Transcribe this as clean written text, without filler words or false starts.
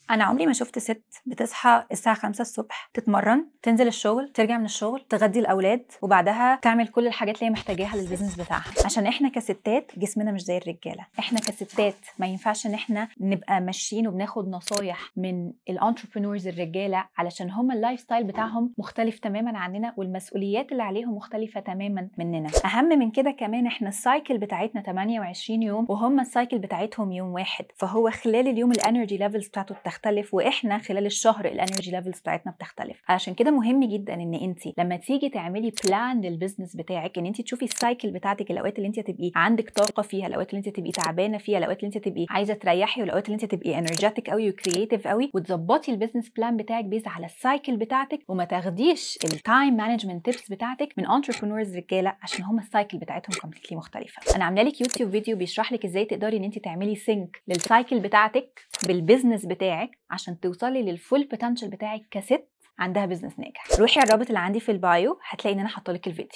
انا عمري ما شفت ست بتصحى الساعه 5 الصبح تتمرن، تنزل الشغل، ترجع من الشغل، تغدي الاولاد، وبعدها تعمل كل الحاجات اللي هي محتاجاها للبيزنس بتاعها. عشان احنا كستات جسمنا مش زي الرجاله. احنا كستات ما ينفعش ان احنا نبقى ماشيين وبناخد نصايح من الانتربرينورز الرجاله، علشان هم اللايف ستايل بتاعهم مختلف تماما عننا، والمسؤوليات اللي عليهم مختلفه تماما مننا. اهم من كده كمان احنا السايكل بتاعتنا 28 يوم وهم السايكل بتاعتهم يوم واحد، فهو خلال اليوم الانرجي ليفلز بتاعته بتختلف، واحنا خلال الشهر الانرجي ليفلز بتاعتنا بتختلف. علشان كده مهم جدا ان انت لما تيجي تعملي بلان للبيزنس بتاعك ان انت تشوفي السايكل بتاعتك، الاوقات اللي انت تبقي عندك طاقه فيها، الاوقات اللي انت تبقي تعبانه فيها، الاوقات اللي انت تبقي عايزه تريحي، والاوقات اللي انت تبقي انرجيتك قوي وكرييتيف قوي، وتظبطي البيزنس بلان بتاعك بيز على السايكل بتاعتك، وما تاخديش التايم مانجمنت تيبس بتاعتك من انتربرينورز رجاله عشان هم السايكل بتاعتهم كومبليتلي مختلفه. انا عامله لك يوتيوب فيديو بيشرح لك ازاي تقدري ان انت تعملي سينك للسايكل بتاعتك بالبيزنس بتاعك عشان توصلي للفول بوتنشال بتاعك كست عندها بيزنس ناجح. روحي على الرابط اللي عندي في البايو، هتلاقي ان انا حاطه لك الفيديو.